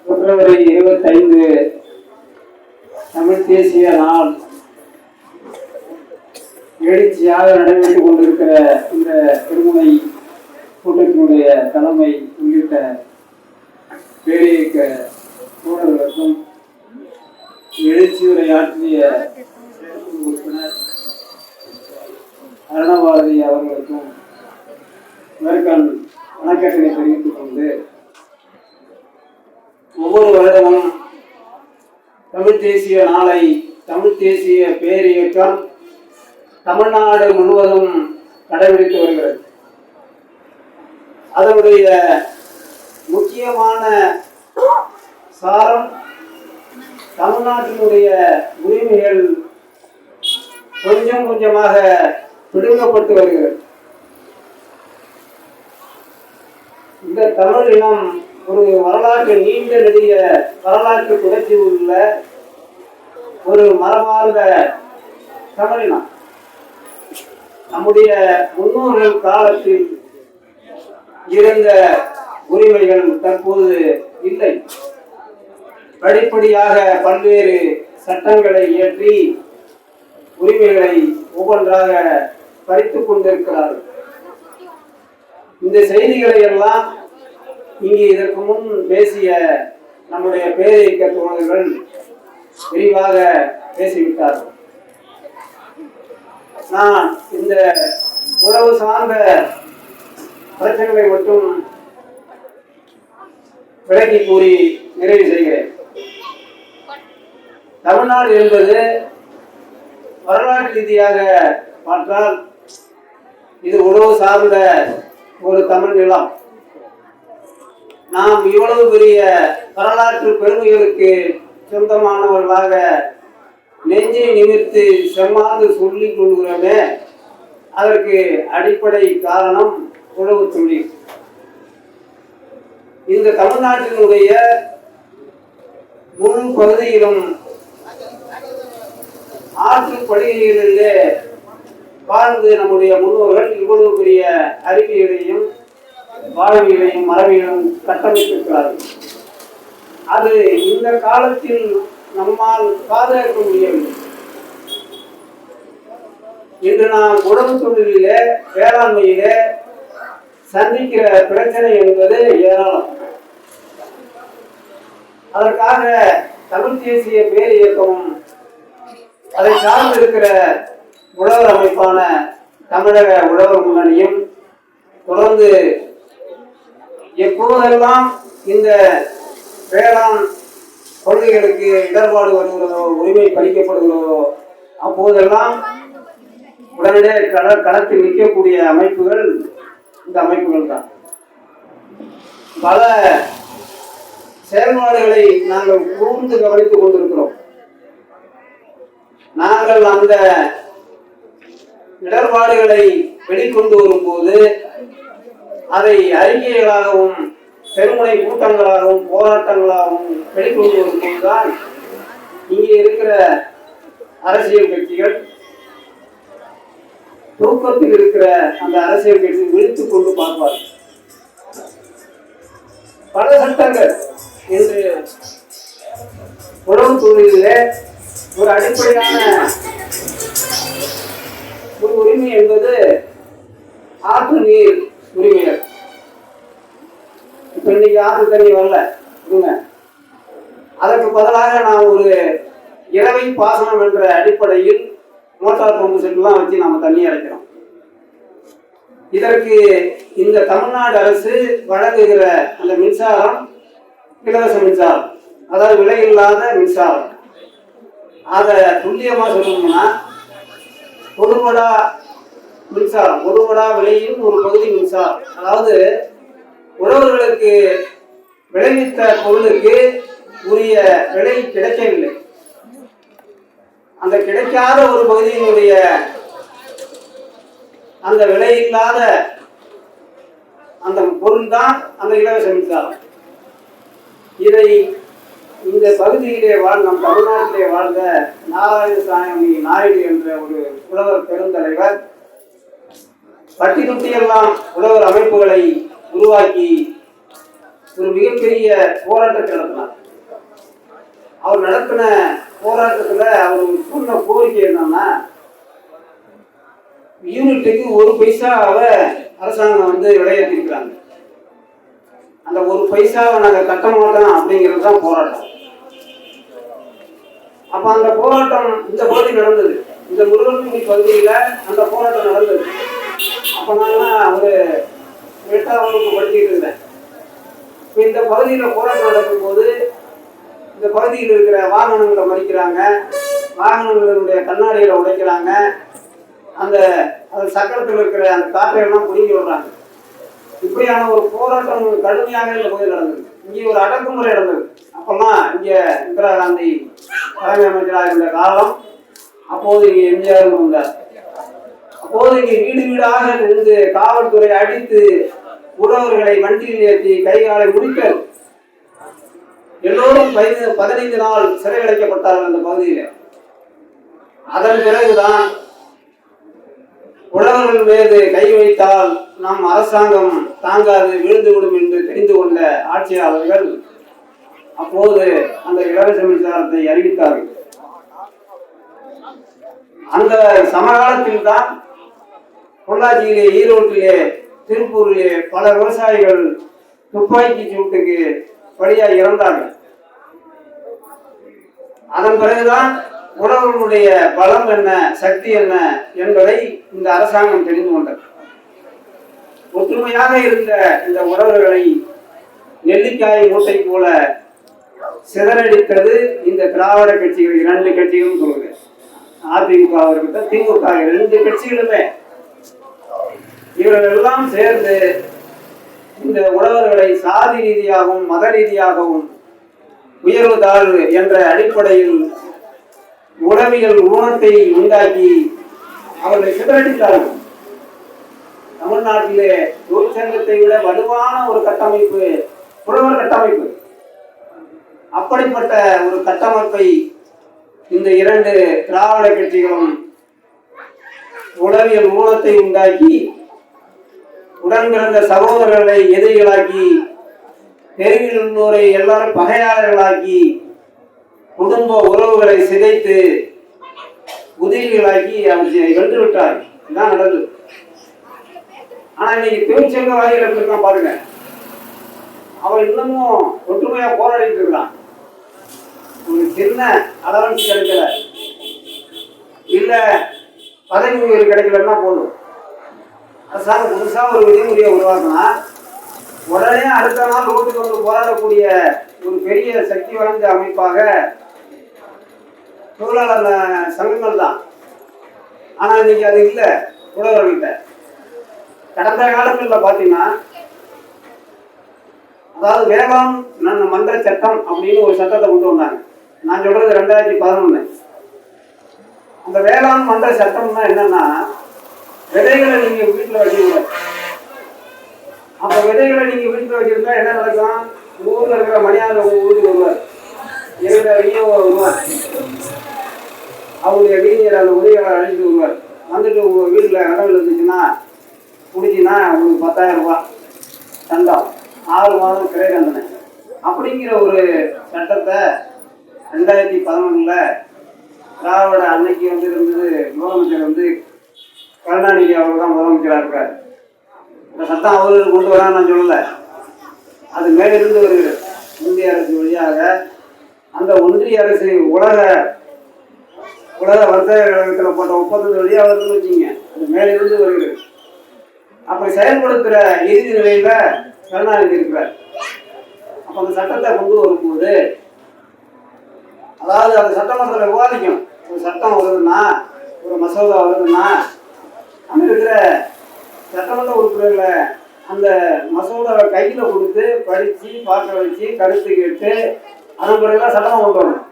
பிப்ரவரி 25 தமிழ் தேசிய நாள் எழுச்சியாக நடைபெற்றுக் கொண்டிருக்கிற இந்த திருமுனை கூட்டத்தினுடைய தலைமை உள்ளிட்ட பேரியக்க தோழர்களுக்கும் எழுச்சியுரையாற்றிய உறுப்பினர் அருணபாரதி அவர்களுக்கும் மேற்கண் வணக்கத்தினை தெரிவித்துக் கொண்டு, ஒவ்வொரு வருடமும் தமிழ் தேசிய நாளை தமிழ் தேசிய பேரியக்கம் தமிழ்நாடு முழுவதும் கடைபிடித்து வருகிறது. அதனுடைய முக்கியமான சாரம் தமிழ்நாட்டினுடைய உரிமைகள் கொஞ்சம் கொஞ்சமாக பிடுங்கப்பட்டு வருகிறது. இந்த தமிழ் இனம் ஒரு வரலாற்று நீண்ட நெடிய வரலாற்று புரட்சி உள்ள ஒரு மரபார்ந்த தமிழினம். நம்முடைய முன்னோர்கள் காலத்தில் இருந்த உரிமைகள் தற்போது இல்லை. படிப்படியாக பல்வேறு சட்டங்களை இயற்றி உரிமைகளை ஒவ்வொன்றாக பறித்துக் கொண்டிருக்கிறார்கள். இந்த செய்திகளை எல்லாம் இங்கே இதற்கு முன் பேசிய நம்முடைய பேரியக்க தோழர்கள் விரிவாக பேசிவிட்டார்கள். நான் இந்த உறவு சார்ந்த பிரச்சனைகளை மட்டும் விளக்கி கூறி நிறைவு செய்கிறேன். தமிழ்நாடு என்பது வரலாற்று ரீதியாக பார்த்தால் இது உறவு சார்ந்த ஒரு தமிழ் நிலம். நாம் இவ்வளவு பெரிய வரலாற்று பெருமைகளுக்கு சொந்தமானவர்களாக நெஞ்சை நிமிர்த்து செம்மாந்து சொல்லிக் கொள்கிறோமே, அதற்கு அடிப்படை காரணம் உழவு தொழில். இந்த தமிழ்நாட்டினுடைய முழு பகுதியிலும் ஆற்று படுகைகளிலே வாழ்ந்து நம்முடைய முன்னோர்கள் இவ்வளவு பெரிய அறிவியலையும் வாழ்வியலையும் மரபியலையும் கட்டமைத்திருக்கிறார்கள். அது இந்த காலத்தில் நம்மால் பாதுகாக்க முடியவில்லை. இன்று நாம் உணவு தொழிலிலே வேளாண்மையிலே சந்திக்கிற பிரச்சனை என்பது ஏராளம். அதற்காக தமிழ் தேசிய பேரியக்கமும் அதை சார்ந்திருக்கிற உழவர் அமைப்பான தமிழக உழவர் முன்னணியும் தொடர்ந்து எப்போதெல்லாம் இந்த வேளாண் கொள்கைகளுக்கு இடர்பாடு வருகிறதோ, உரிமை பறிக்கப்படுகிறதோ, அப்போதெல்லாம் உடனடியாக களத்தில் நிற்கக்கூடிய அமைப்புகள் இந்த அமைப்புகள் தான். பல செயல்பாடுகளை நாங்கள் கூர்ந்து கவனித்துக் கொண்டிருக்கிறோம். நாங்கள் அந்த இடர்பாடுகளை வெளிக்கொண்டு வரும்போது அதை அறிக்கைகளாகவும் பெருமுனை கூட்டங்களாகவும் போராட்டங்களாகவும் வெளிக்கொண்டு வரும்போதுதான் இங்கே இருக்கிற அரசியல் கட்சிகள், தூக்கத்தில் இருக்கிற அந்த அரசியல் கட்சி விழித்துக் கொண்டு பார்ப்பார்கள். பல சட்டங்கள் என்று உணவு தொழிலே ஒரு அடிப்படையான ஒரு உரிமை என்பது ஆற்று நீர் உரிமைகள். இப்ப இன்னைக்கு ஆற்று தண்ணி வரல, அதற்கு பதிலாக நாம் ஒரு இறவை பாசனம் என்ற அடிப்படையில் மோட்டார் பம்பு செட்லாம் வச்சு நாம தண்ணி அரைக்கிறோம். இதற்கு இந்த தமிழ்நாடு அரசு வழங்குகிற அந்த மின்சாரம் இலவச மின்சாரம், அதாவது விலை இல்லாத மின்சாரம். அதை துல்லியமா சொல்லணும்னா பொதுமடா மின்சாரம், பொதுமடா விலையின் ஒரு பகுதி மின்சாரம். அதாவது உழவர்களுக்கு விளைவித்த பொருளுக்கு உரிய விலை கிடைக்கவில்லை. அந்த கிடைக்காத ஒரு பகுதியினுடைய அந்த விலை இல்லாத அந்த பொருள் தான் அந்த இலவச மின்சாரம். இதை இந்த பகுதியிலே நம் தமிழ்நாட்டிலே வாழ்ந்த நாராயணசாமி நாயுடு என்ற ஒரு புலவர் பெருந்தலைவர் பட்டி தொட்டியெல்லாம் உழவர் அமைப்புகளை உருவாக்கி ஒரு மிகப்பெரிய போராட்டத்தை நடத்தினார். அவர் நடத்தின போராட்டத்துல அவர் சொன்ன கோரிக்கை என்னன்னா, யூனிட்டுக்கு 1 பைசாவை அரசாங்கம் விலையேற்றிருக்கிறாங்க. அந்த 1 பைசாவை நாங்கள் கட்ட மாட்டோம் அப்படிங்கிறது தான் போராட்டம். அப்ப அந்த போராட்டம் இந்த பகுதி நடந்தது, இந்த முருகன்குடி பகுதியில அந்த போராட்டம் நடந்தது. அப்ப நான் ஒரு 8ஆம் வகுப்பு படிச்சுட்டு இருந்தேன். இந்த பகுதியில போராட்டம் நடக்கும் போது இந்த பகுதியில் இருக்கிற வாகனங்களை மறிக்கிறாங்க, வாகனங்களுடைய கண்ணாடிகளை உடைக்கிறாங்க, அந்த சக்கரத்தில் இருக்கிற அந்த காற்றையெல்லாம் பிடிங்கி விடுறாங்க. இப்படியான ஒரு போராட்டம் கடுமையாக இந்த பகுதியில் நடந்தது. இங்கே ஒரு அடக்குமுறை நடந்தது. அப்பெல்லாம் இங்க இந்திரா காந்தி தலைமை அமைச்சராக இருந்த காலம். அப்போது இங்கே எம்ஜிஆர் வந்தார். அப்போது இங்கே வீடு வீடாக இருந்து காவல்துறை அடித்து உழவர்களை வண்டியில் ஏற்றி கைகாலை முடிக்க எல்லோரும் 15 நாள் சிறை அடைக்கப்பட்டார்கள் அந்த பகுதியில். அதன் பிறகுதான் உழவர்கள் மீது கை வைத்தால் நம் அரசாங்கம் தாங்காது விழுந்துவிடும் என்று தெரிந்து கொண்ட ஆட்சியாளர்கள் அப்போது அந்த இலவச மின்சாரத்தை அறிவித்தார்கள். அந்த சமகாலத்தில் தான் பொள்ளாச்சியிலே, ஈரோட்டிலே, திருப்பூரிலே பல விவசாயிகள் துப்பாக்கி சூட்டுக்கு பலியாக இறந்தார்கள். அதன் பிறகுதான் உழவர்களுடைய பலம் என்ன, சக்தி என்ன என்பதை இந்த அரசாங்கம் தெரிந்து கொண்டது. ஒற்றுமையாக இருந்த இந்த உழவர்களை நெல்லிக்காய் மூட்டை போல சிதறடித்தது இந்த திராவிட கட்சிகள், 2 கட்சிகளும் சொல்லுங்க. அதிமுக இருக்கட்டும், திமுக, 2 கட்சிகளுமே இவர்கள் எல்லாம் சேர்ந்து இந்த உழவர்களை சாதி ரீதியாகவும் மத ரீதியாகவும் உயர்வு தாழ்வு என்ற அடிப்படையில் உளவியல் ஊனத்தை உண்டாக்கி அவர்களை சிதறடித்தார்கள். தமிழ்நாட்டிலே தொழிற்சங்கத்தை விட வலுவான ஒரு கட்டமைப்பு உழவர் கட்டமைப்பு. அப்படிப்பட்ட ஒரு கட்டமைப்பை இந்த 2 திராவிட கட்சிகளும் உளவியல் ஊனத்தை உண்டாக்கி உடன் பிறந்த சகோதரர்களை எதிரிகளாக்கி, தெருவில் உள்ளோரை எல்லாரும் பகையாளர்களாக்கி, குடும்ப உறவுகளை சிதைத்து உதவிகளாக்கி அவற்றை வென்று விட்டார். இதுதான் நடந்தது. ஆனா இன்னைக்கு தொழிற்சங்கவாதிகள் இருக்கான் பாருங்க, அவன் இன்னமும் ஒற்றுமையா போராடிட்டு இருக்கான். ஒரு சின்ன அலவன்ஸ் கிடைக்கல, இல்ல பதவி உயர்வு கிடைக்கலன்னா போதும், அரசாங்கம் புதுசா ஒரு விதிமுறையை உருவாக்கினா உடனே அடுத்த நாள் ரோட்டுக்கு போராடக்கூடிய ஒரு பெரிய சக்தி வாய்ந்த அமைப்பாக தொழிலாளர் சங்கங்கள் தான். ஆனா இன்னைக்கு அது இல்லை உழவர்கிட்ட. கடந்த காலங்களில் பார்த்தீங்கன்னா, அதாவது வேளாண் மன்ற சட்டம் அப்படின்னு ஒரு சட்டத்தை கொண்டு வந்தாங்க. நான் சொல்றது 2011. அந்த வேளாண் மன்ற சட்டம்னா என்னன்னா, விதைகளை நீங்க வீட்டில் வச்சுக்கூடாது. அப்ப விதைகளை நீங்க வீட்டில் வச்சிருந்தா என்ன நடக்கும்? ஊர்ல இருக்கிற மணியாளர் உங்க ஊருக்கு வருவார், வருவார், அவருடைய வீதியில் அந்த உதவிகளை அழைச்சிட்டு வருவார். வந்துட்டு உங்க வீட்டுல இடம் இருந்துச்சுன்னா குடிச்சுன்னா உங்களுக்கு 10,000 ரூபாய் தண்டம், 6 மாதம் சிறை தண்டனை அப்படிங்கிற ஒரு சட்டத்தை 2011 திராவிட அன்னைக்கு இருந்தது முதலமைச்சர் கருணாநிதி அவர்கள் தான் முதலமைச்சராக இருக்கார். இந்த சட்டம் அவர்கள் கொண்டு வரான்னு நான் சொல்லலை, அது மேலிருந்து வருகிறது. இந்திய அரசு வழியாக அந்த ஒன்றிய அரசு உலக வர்த்தக கழகத்தில் போட்ட ஒப்பந்தத்து வழியாக வருதுன்னு வச்சுங்க, அது மேலிருந்து வருகிறது. அப்ப செயல்படுத்துகிற இறுதி நிலையில கருணாநிதி இருக்கிறார். அப்ப அந்த சட்டத்தை கொண்டு வரும்போது, அதாவது அந்த சட்டமன்றத்தில் விவாதிக்கும். ஒரு சட்டம் வருதுன்னா, ஒரு மசோதா வருதுன்னா, அங்க இருக்கிற சட்டமன்ற உறுப்பினர்களை அந்த மசோதாவை கையில கொடுத்து படிச்சு பார்க்க வச்சு கருத்து கேட்டு அதன் பிறகுதான் சட்டமா கொண்டு வரணும்.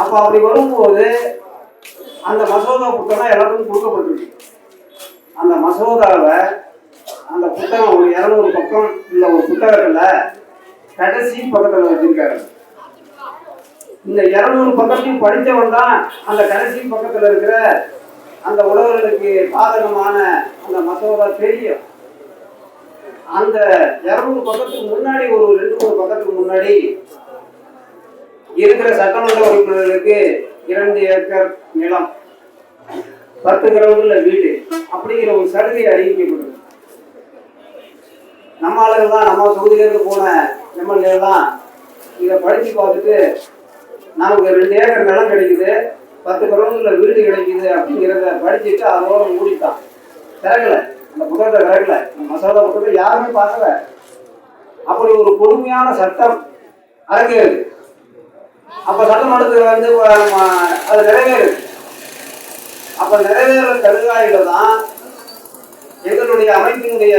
அப்ப அப்படி வரும்போது அந்த மசோதா புத்தகம் எல்லாருக்கும் கொடுக்கப்பட்டிருக்கு. அந்த மசோதாவை அந்த புத்தகம் ஒரு 200 பக்கம் உள்ள ஒரு புத்தகத்துல கடைசி பக்கத்துல வச்சிருக்காரு. இந்த 200 பக்கத்தையும் படித்தவன் தான் அந்த கடைசி பக்கத்துல இருக்கிற அந்த உழவர்களுக்கு பாதகமான அந்த மசோதா தெரியும். அந்த 200 பக்கத்துக்கு முன்னாடி ஒரு 2-3 பக்கத்துக்கு முன்னாடி இருக்கிற சட்டமன்ற உறுப்பினர்களுக்கு 2 ஏக்கர் நிலம், 10 கிரவுண்டுல வீடு அப்படிங்கிற ஒரு சலுகை அறிவிக்கப்படும். நம்ம ஆளுகள் தான், நம்ம தொகுதியிலிருந்து போன எம்எல்ஏ தான் இதை படிச்சு பார்த்துட்டு நமக்கு 2 ஏக்கர் நிலம் கிடைக்குது, 10 கிரவுண்டுல வீடு கிடைக்குது அப்படிங்கிறத படிச்சுட்டு அதோட மூடிட்டான். திறக்கல, அந்த புத்தகத்தை திறக்கல, மசோதா புத்தகத்தை யாருமே பார்க்கல. அப்படி ஒரு கொடுமையான சட்டம் அரங்கேறுது. அப்ப சட்டமன்றத்தில் வந்து அது நிறைவேறுது. அப்ப நிறைவேற தருவாயில தான் எங்களுடைய அமைப்பினுடைய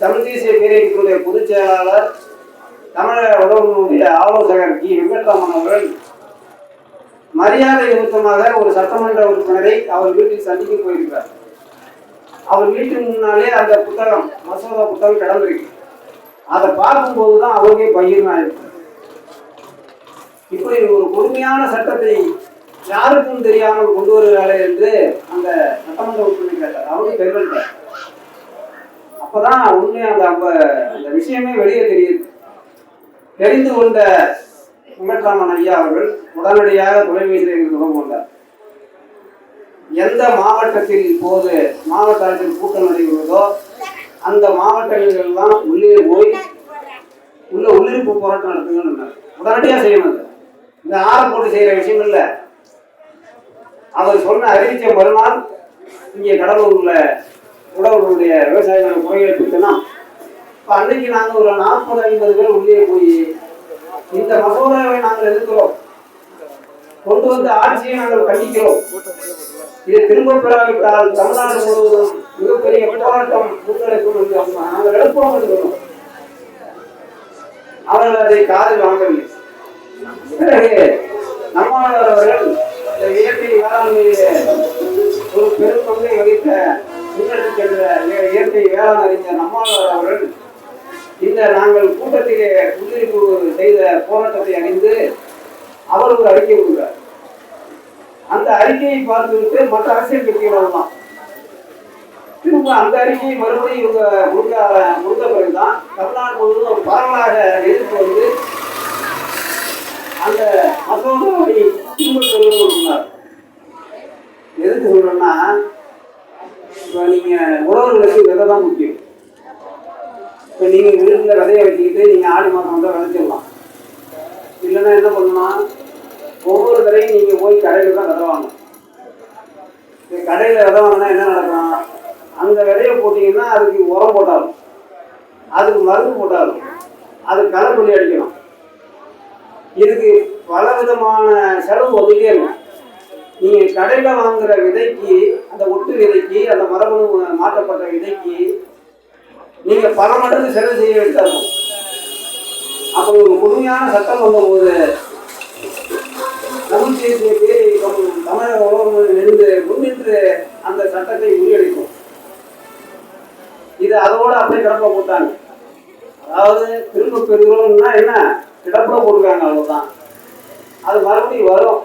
தமிழ் தேசிய பேரியக்கத்தினுடைய பொதுச் செயலாளர், தமிழக உறவுகளுடைய ஆலோசகர் கி. வெங்கட்ராமன் அவர்கள் மரியாதை நிமித்தமாக ஒரு சட்டமன்ற உறுப்பினரை அவர் வீட்டில் சந்திக்க போயிருக்கிறார். அவர் வீட்டுக்கு முன்னாலே அந்த புத்தகம், மசோதா புத்தகம் கிடந்திருக்கு. அதை பார்க்கும்போதுதான் அவருக்கே பகிர்ந்தாயிருக்கு. இப்படி ஒரு கொடுமையான சட்டத்தை யாருக்கும் தெரியாமல் கொண்டு வருகிறாரே என்று அந்த சட்டமன்ற உறுப்பினர் கேட்டார். அவருக்கு தெரியல. அப்பதான் உண்மை அந்த விஷயமே வெளியே தெரியுது. தெரிந்து கொண்ட வெங்கட்ராமன் ஐயா அவர்கள் உடனடியாக தொலைபேசியில் எங்களுக்கு தொடர்பு கொண்டார். எந்த மாவட்டத்தில் இப்போது மாவட்ட ஆட்சியில் கூட்டம் நடைபெறுவதோ அந்த மாவட்டங்கள் எல்லாம் உள்ளே போய் உள்ளிருப்பு போராட்டம் நடத்துங்கன்னு உடனடியாக செய்யணும். இந்த ஆரம் போட்டு செய்யற விஷயம் இல்லை. அவர் சொன்ன அறிவிச்ச மறுநாள் இங்கே கடலூர்ல உழவர்களுடைய விவசாயிகள் குறையேற்றுனா அன்னைக்கு நாங்கள் ஒரு 40-50 பேர் உள்ளே போய் இந்த மசோதாவை நாங்கள் எதிர்க்கிறோம், கொண்டு வந்த ஆட்சியை நாங்கள் கண்டிக்கிறோம், இதை திரும்ப பெறாவிட்டால் தமிழ்நாடு முழுவதும் மிகப்பெரிய போராட்டம் முன்னெடுக்கும் என்று நாங்கள் எழுப்போம் என்று சொன்னோம். அவர்கள் அதை காதில் வாங்கவில்லை. பிறகு நம்மாளர் அவர்கள் இயற்கை வேளாண்மையிலே ஒரு பெரும் பங்கை வகித்த முன்னெடுத்து சென்ற இயற்கை வேளாண் அறிஞர் நம்மாளர் அவர்கள் இந்த நாங்கள் கூட்டத்திலே முன்னெடுப்பு செய்த போராட்டத்தை அறிந்து அவர் ஒரு அறிக்கை கொடுக்கிறார். அந்த அறிக்கையை பார்த்துவிட்டு மற்ற அரசியல் கட்சிகள் தான் திரும்ப அந்த அறிக்கையை மறுபடியும் இவங்க கொடுத்த பிறகுதான் தமிழ்நாடு முழுவதும் ஒரு பரவலாக எதிர்ப்பு வந்து அந்த மசோதாவை திரும்ப சொல்லுவார். எதுக்கு சொல்றோம்னா, இப்போ நீங்க உழவர்களுக்கு விதை தான் முக்கியம். இப்போ நீங்க வீட்டில் விதையை வச்சுக்கிட்டு நீங்க ஆடி மாதம் வந்தால் விதைச்சிடலாம். இல்லைன்னா என்ன பண்ணலாம், ஒவ்வொரு தடையும் நீங்க போய் கடையில் தான் விதை வாங்கணும். கடையில் விதை வாங்கினா என்ன நடக்கும், அந்த விதையை போட்டீங்கன்னா அதுக்கு உரம் போட்டாலும், அதுக்கு மருந்து போட்டாலும், அதுக்கு களைக்கொல்லி அடிக்கணும். இதுக்கு பல விதமான செலவு வந்துட்டே இருக்கும். நீங்க கடையில வாங்குற விதைக்கு, அந்த ஒட்டு விதைக்கு, அந்த மரபணு மாற்றப்பட்ட விதைக்கு நீங்க பல மடங்கு செலவு செய்ய வேண்டியதா இருக்கும். அப்போ ஒரு முழுமையான சட்டம் வந்தபோது தமிழ் தேசிய பேரியக்கம் தமிழக உறவுகள் முன்னின்று அந்த சட்டத்தை முறியடிக்கும். இது அதோட அப்படியே கிடப்ப போட்டாங்க. அதாவது திரும்ப பெறுகிறோம்னா என்ன, கிடப்புல போட்டுருக்காங்க, அவ்வளவுதான். அது மறுபடியும் வரும்,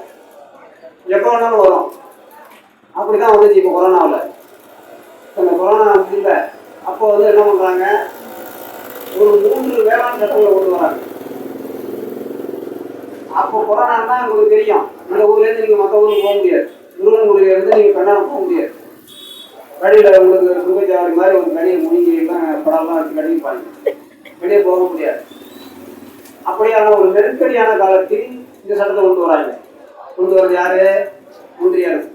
எப்போ வேணாலும் வரும். அப்படிதான் வந்துச்சு இப்போ கொரோனாவில். இந்த கொரோனா இல்லை, அப்போ வந்து என்ன பண்றாங்க, ஒரு 3 வேளாண் சட்டங்களை கொண்டு வராங்க. அப்போ கொரோனான்னா உங்களுக்கு தெரியும், இந்த ஊர்லேருந்து நீங்கள் மற்ற ஊருக்கு போக முடியாது, முருகன்குடியிலேருந்து நீங்கள் கண்ணாடம் போக முடியாது. கடியில் உங்களுக்கு சுங்கச்சாவடி மாதிரி ஒரு கடியை முடிங்கெல்லாம் படம்லாம் வச்சு கடிப்பாங்க, வெளியே போக முடியாது. அப்படியான ஒரு நெருக்கடியான காலத்தில் இந்த சட்டத்தை கொண்டு வராங்க. கொண்டு வரது யாரு, ஒன்றிய அரசு.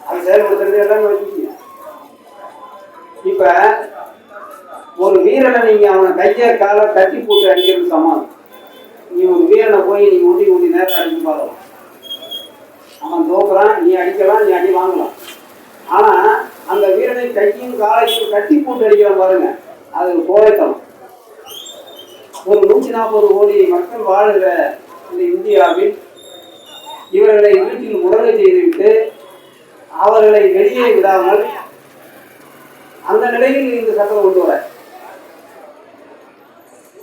அது செயல்படுத்துறது எல்லாமே வச்சுக்கீங்க. இப்ப ஒரு வீரனை நீங்க அவனை கையை காலை கட்டி போட்டு அடிக்கிறது சமாளம். நீ ஒரு வீரனை போய் நீங்க ஊட்டி நேரம் அடிக்க பார்க்கலாம், அவன் தோக்குறான், நீ அடிக்கலாம், நீ அடி வாங்கலாம். ஆனா அந்த வீரனை கையும் காலையும் கட்டி போட்டு அடிக்கிறான் பாருங்க, அது கோழைத்தனம். ஒரு 140 கோடி மக்கள் வாழ்கிற இந்த இந்தியாவில் இவர்களை வீட்டில் முடங்க செய்துவிட்டு அவர்களை வெளியே விடாமல் அந்த நிலையில் இந்த சட்டம் கொண்டு வர,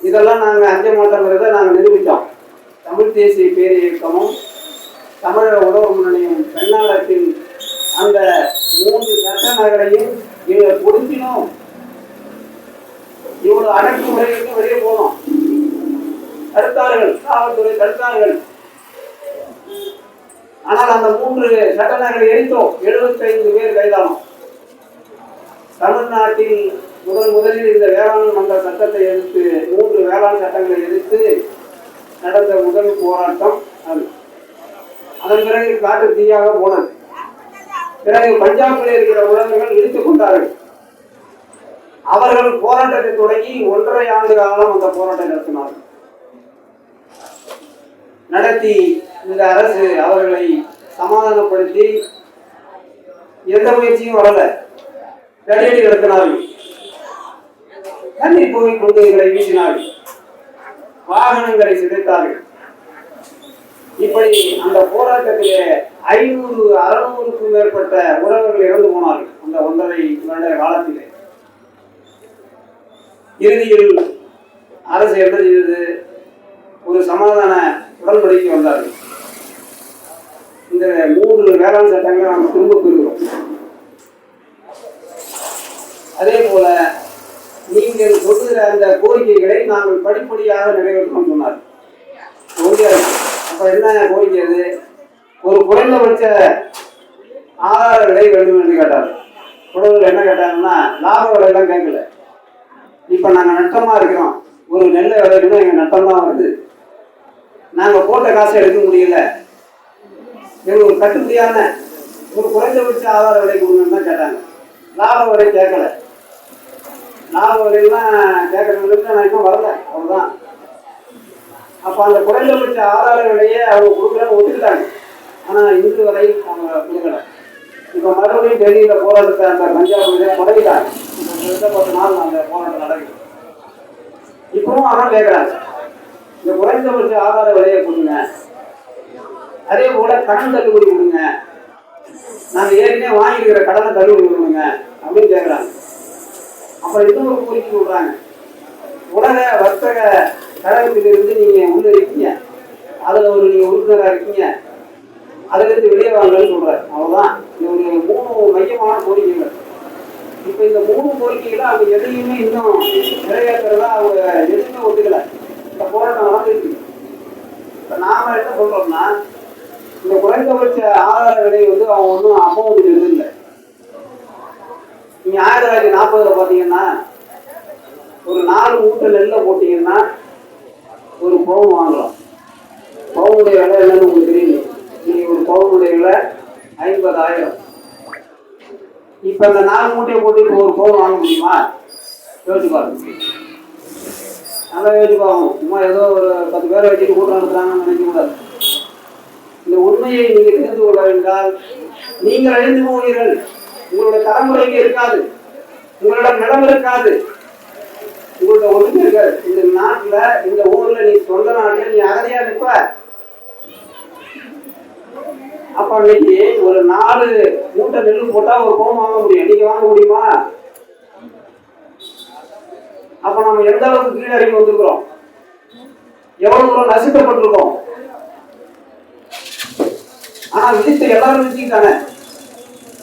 இதெல்லாம் நாங்கள் அஞ்ச மாட்டோங்கிறத நாங்கள் நிரூபித்தோம். தமிழ் தேசிய பேரியக்கமும் தமிழக உறவு முன்னணியும் பெண்ணாளத்தில் அந்த 3 சட்ட நகரையும் இவங்க கொடுக்கணும். இவ்வளவு அடக்குமுறைகளுக்கு வெளியே போனோம். தடுத்தார்கள், காவல்துறை தடுத்தார்கள். ஆனால் அந்த 3 சட்டங்களை எரித்தோம். 75 பேர் கைதானோம். தமிழ்நாட்டில் முதலில் இந்த வேளாண் மன்ற சட்டத்தை எதிர்த்து 3 வேளாண் சட்டங்களை எதிர்த்து நடந்த முதல் போராட்டம் அது. அதன் பிறகு காட்டு தீயாக போனது. பிறகு பஞ்சாபில் இருக்கிற உறவுகள் இழுத்துக் கொண்டார்கள். அவர்கள் போராட்டத்தை தொடங்கி 1.5 ஆண்டு காலம் அந்த போராட்டம் நடத்தினார்கள். நடத்தி இந்த அரசு அவர்களை சமாதானப்படுத்தி எந்த முயற்சியும் வரல. தடியடி நடத்தினார்கள். தண்ணீர் போய் கொள்கைகளை வீசினார்கள். வாகனங்களை சிதைத்தார்கள். இப்படி அந்த போராட்டத்திலே 500-600க்கும் மேற்பட்ட உறவுகள் இறந்து போனார்கள் அந்த 1.5 வருட காலத்திலே. இறுதியில் அரசு என்ன செய்தது? ஒரு சமாதான உடன்படிக்கை வந்தார்கள். இந்த 3 வேளாண் சட்டங்களை நாம் திரும்ப பெறுகிறோம். அதே போல நீங்கள் சொல்லுகிற அந்த கோரிக்கைகளை நாங்கள் படிப்படியாக நிறைவேற்றணும் சொன்னார். அப்ப என்ன கோரிக்கை? அது ஒரு குறைந்தபட்ச ஆதார விலை வேண்டும் என்று கேட்டார். உடவுகள் என்ன கேட்டாங்கன்னா, லாப விலையெல்லாம் கேட்கல. இப்ப நாங்க நட்டமா இருக்கிறோம், ஒரு நெல்லை விளைக்கணும், எங்க நட்டம் தான் வருது, நாங்க போட்ட காசை எடுக்க முடியல, எங்களுக்கு ஒரு கட்டுப்படியான ஒரு குறைந்தபட்ச ஆதார விலை கொடுங்கன்னு தான் கேட்டாங்க. லாப விலை கேட்கல. லாப விலையெல்லாம் கேட்கறதுக்கு நான் இன்னும் வரல, அவ்வளவுதான். அப்ப அந்த குறைந்தபட்ச ஆதார விலையை அவங்க கொடுக்குறன்னு ஒத்துக்கிட்டாங்க. ஆனா இன்று வரை அவங்க கொடுக்கல. இப்ப மறுபடியும் டெல்லியில போராட்டத்தை அந்த பஞ்சாப்ல தொடங்கிட்டாங்க. 10 நாள் அந்த போராட்டம் நடக்குது. இப்பவும் அதான் கேட்கிறாங்க, இந்த குறைந்தபட்ச ஆதார விலையை கொடுங்க, அதே போல கடன் தள்ளுபடி கொடுங்க, நாங்க ஏற்கனவே வாங்கிக்கிற கடனை தள்ளுபடி கொடுங்க அப்படின்னு கேட்கிறாங்க. அப்புறம் இன்னொரு கோரிக்கை சொல்றாங்க, உலக வர்த்தக கழகத்திலிருந்து நீங்க உள்ள இருக்கீங்க, அதுல நீங்க உறுப்பினராக இருக்கீங்க, அதுல இருந்து வெளியே வாங்கன்னு சொல்றாரு. அவ்வளவுதான். இது ஒரு 3 மையமான கோரிக்கைகள். இப்ப இந்த 3 கோரிக்கைகளை அவங்க எதையுமே இன்னும் நிறைவேற்றுறதா அவங்க எதுவுமே ஒத்துக்கல. இந்த போராட்டம் நடந்துருக்கு. இப்ப நாம என்ன சொல்றோம்னா, இந்த குறைந்தபட்ச ஆதார விலை அவங்க ஒன்றும் அப்பவும் இல்லை. நீங்க 1940 பாத்தீங்கன்னா ஒரு 4 மூட்டை நெல்லை போட்டீங்கன்னா ஒரு பவுன் வாங்கலாம். பவுனுடைய விலை என்னன்னு உங்களுக்கு தெரியும். நீங்க ஒரு பவுனுடைய விலை 50,000. இப்ப இந்த 4 மூட்டையை போட்டு இப்போ ஒரு பவுன் வாங்க முடியுமா? யோசிச்சு பாருங்க. நல்லா யோசிச்சு பார்க்கணும். சும்மா ஏதோ ஒரு 10 பேரை வச்சுட்டு கூட்டம் நடத்துறாங்கன்னு நினைக்க கூடாது. இந்த உண்மையை நீங்க தெரிந்து கொள்ள வேண்டால் நீங்கள் அழிந்து போவீர்கள். உங்களோட தலைமுறைக்கு இருக்காது, உங்களோட நிலம் இருக்காது, உங்களோட ஒழுங்கு இருக்காது. இந்த நாட்டுல, இந்த ஊர்ல, நீ சொந்த நாட்டுல நீ அகதியா இருப்ப. அப்ப இன்னைக்கு ஒரு 4 மூட்டை நெல் போட்டா ஒரு பவுன் வாங்க முடியும். நீங்க வாங்க முடியுமா? அப்ப நம்ம எந்த அளவுக்கு கீழே இறங்கி வந்திருக்கிறோம், எவ்வளவு தூரம் நசுக்கப்பட்டிருக்கோம். ஆனா விதித்த எல்லாரும் விதிச்சுட்டாங்க.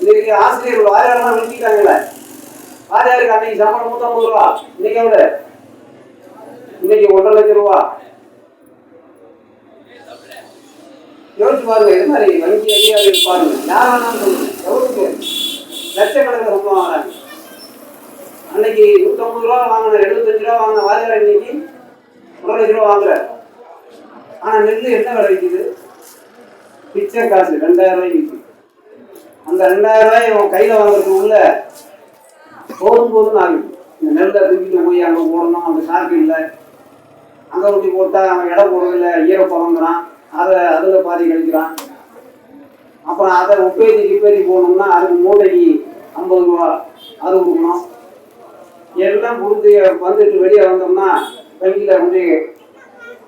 இன்னைக்கு ஆசிரியர்கள் வாரியாரெல்லாம் விதிச்சுட்டாங்கல்ல. வாரியாருக்கு அன்னைக்கு சம்பளம் 150 ரூபா, இன்னைக்கு எவ்வளவு? இன்னைக்கு 1.5 லட்சம் ரூபா. யோசிச்சு பாருங்க. இது மாதிரி வங்கி அதிகாரிகள் பாருங்க, யார் வேணாலும் சொல்லுங்க, எவ்வளவுக்கு லட்சக்கணக்கில் ரொம்ப வாங்குறாங்க. அன்னைக்கு 150 ரூபா வாங்கின, 75 ரூபா வாங்கின வாரியார் இன்னைக்கு 1.5 லட்சம் ரூபா வாங்குற. ஆனா நெல் என்ன விலை விற்குது? பிச்சை காசு 2000 ரூபாய்க்கு விற்குது. அந்த 2000 ரூபாய் அவன் கையில வாங்குறதுக்கு உள்ள போதும் ஆகுது. இந்த நெல்லை தூக்கிட்டு போய் அங்கே போடணும், அந்த சாக்கு இல்லை, அங்கே ஊட்டி போட்டா அவன் இடம் போடுறதில்லை, ஈரப்பழங்கிறான், அதில் பாதி கழிக்கிறான். அப்புறம் அதை உப்பேத்தி போகணும்னா அதுக்கு மூட்டைக்கு 50 ரூபா அது கொடுக்கணும். எல்லாம் கொடுத்து வந்துட்டு வெளியே வந்தோம்னா வங்கியில் வந்து